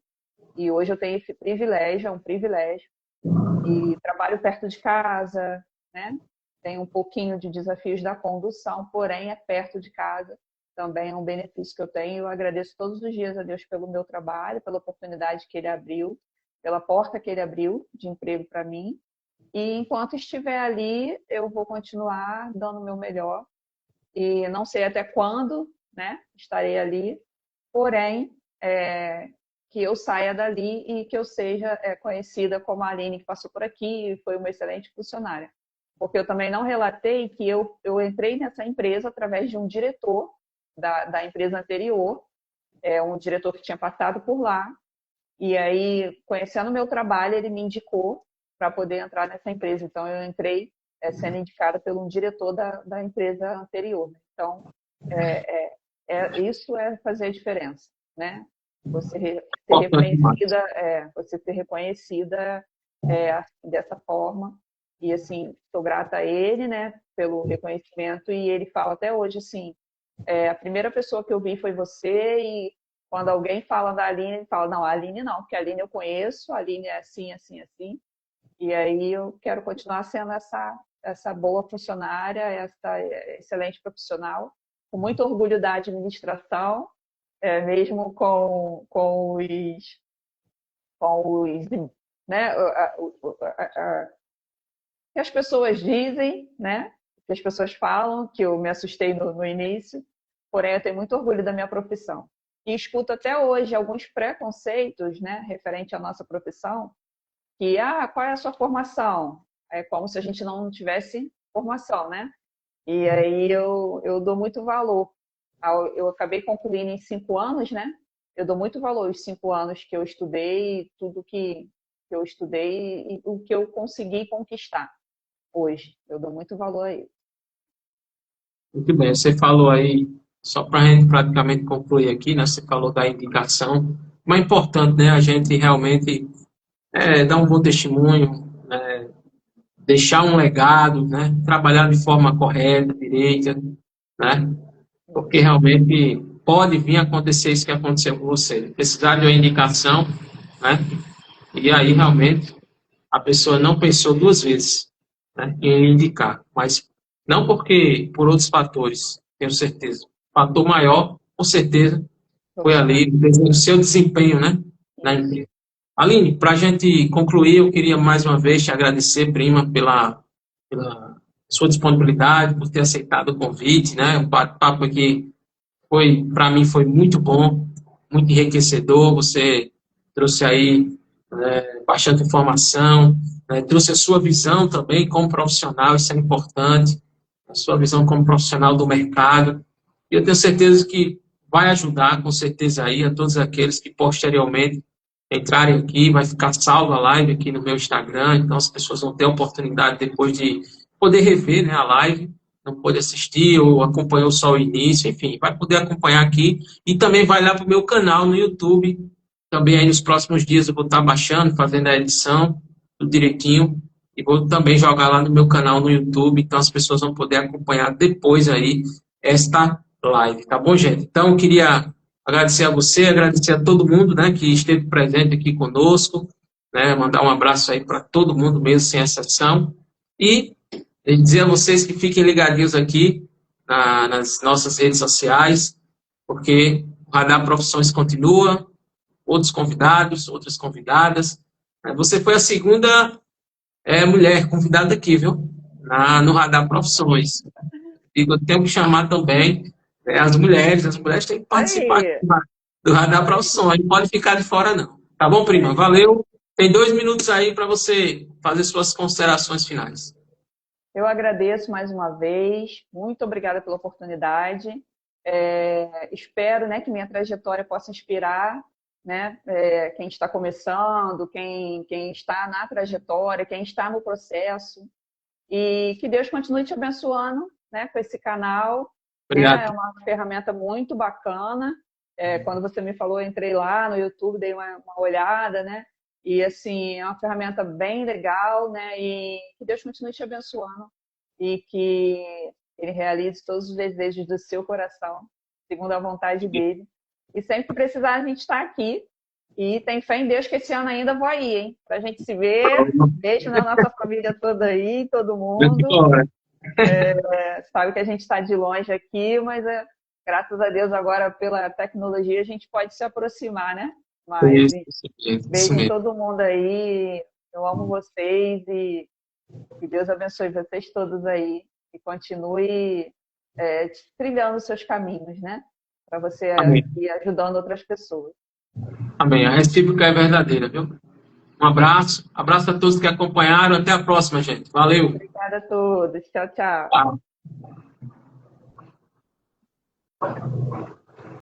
E hoje eu tenho esse privilégio, é um privilégio, e trabalho perto de casa, né? Tem um pouquinho de desafios da condução, porém é perto de casa. Também é um benefício que eu tenho. Eu agradeço todos os dias a Deus pelo meu trabalho, pela oportunidade que Ele abriu, pela porta que Ele abriu de emprego para mim. E enquanto estiver ali, eu vou continuar dando o meu melhor. E não sei até quando, né, estarei ali, porém, que eu saia dali e que eu seja conhecida como a Aline que passou por aqui e foi uma excelente funcionária. Porque eu também não relatei que eu entrei nessa empresa através de um diretor da empresa anterior, um diretor que tinha passado por lá, e aí, conhecendo o meu trabalho, ele me indicou para poder entrar nessa empresa. Então, eu entrei sendo indicada por um diretor da empresa anterior. Então, isso é fazer a diferença, né? Você ser reconhecida, assim, dessa forma. E, assim, estou grata a ele, né, pelo reconhecimento. E ele fala até hoje, assim, a primeira pessoa que eu vi foi você e quando alguém fala da Aline, ele fala, não, a Aline não, porque a Aline eu conheço, a Aline é assim, assim, assim. E aí eu quero continuar sendo essa boa funcionária, essa excelente profissional, com muito orgulho da administração, mesmo com os né, que as pessoas dizem, né, que as pessoas falam, que eu me assustei no início, porém eu tenho muito orgulho da minha profissão. E escuto até hoje alguns preconceitos, né, referente à nossa profissão, que, qual é a sua formação? É como se a gente não tivesse formação, né? E aí eu dou muito valor. Eu acabei concluindo em 5 anos, né? Eu dou muito valor aos 5 anos que eu estudei, tudo que eu estudei e o que eu consegui conquistar hoje. Eu dou muito valor a isso. Muito bem, você falou aí, só para a gente praticamente concluir aqui, né? Você falou da indicação, mas é importante, né? A gente realmente dar um bom testemunho, né? Deixar um legado, né? Trabalhar de forma correta, direita, né? Porque realmente pode vir a acontecer isso que aconteceu com você. Precisar de uma indicação, né? E aí realmente a pessoa não pensou 2 vezes, né, em indicar, mas não porque por outros fatores, tenho certeza. O fator maior, com certeza, foi ali o seu desempenho, né, na empresa. Aline, para a gente concluir, eu queria mais uma vez te agradecer, prima, pela sua disponibilidade, por ter aceitado o convite, né? O bate-papo aqui para mim, foi muito bom, muito enriquecedor. Você trouxe aí bastante informação, trouxe a sua visão também como profissional, isso é importante, a sua visão como profissional do mercado. E eu tenho certeza que vai ajudar, com certeza, aí a todos aqueles que posteriormente entrarem aqui, vai ficar salva a live aqui no meu Instagram, então as pessoas vão ter a oportunidade depois de poder rever, né, a live, não pôde assistir ou acompanhou só o início, enfim, vai poder acompanhar aqui e também vai lá para o meu canal no YouTube, também aí nos próximos dias eu vou estar baixando, fazendo a edição, tudo direitinho, e vou também jogar lá no meu canal no YouTube, então as pessoas vão poder acompanhar depois aí esta live, tá bom, gente? Então, eu queria agradecer a você, agradecer a todo mundo, né, que esteve presente aqui conosco, né, mandar um abraço aí para todo mundo mesmo, sem exceção, e dizer a vocês que fiquem ligadinhos aqui nas nossas redes sociais, porque o Radar Profissões continua, outros convidados, outras convidadas. Você foi a segunda mulher convidada aqui, viu? No Radar Profissões. E eu tenho que chamar também as mulheres têm que participar aqui Aí, do Radar Profissões, não pode ficar de fora, não. Tá bom, prima? Valeu. Tem 2 minutos aí para você fazer suas considerações finais. eu agradeço mais uma vez, muito obrigada pela oportunidade. Espero, né, que minha trajetória possa inspirar, né, quem está começando, quem está na trajetória, quem está no processo. E que Deus continue te abençoando, né, com esse canal. Né, é Obrigado. uma ferramenta muito bacana. Quando você me falou, eu entrei lá no YouTube, dei uma olhada, né? E assim, é uma ferramenta bem legal, né? E que Deus continue te abençoando e que Ele realize todos os desejos do seu coração, segundo a vontade dele. E sempre que precisar, a gente está aqui. E tem fé em Deus que esse ano ainda vou aí, hein? Pra gente se ver. Beijo na nossa família toda aí, todo mundo. Sabe que a gente está de longe aqui, mas graças a Deus agora pela tecnologia a gente pode se aproximar, né? Mas beijo em todo mundo aí. Eu amo vocês e que Deus abençoe vocês todos aí e continue trilhando os seus caminhos, né? Para você ir ajudando outras pessoas. Amém. A recíproca é verdadeira, viu? Um abraço. Abraço a todos que acompanharam. Até a próxima, gente. Valeu. Obrigada a todos. Tchau, tchau. Tchau.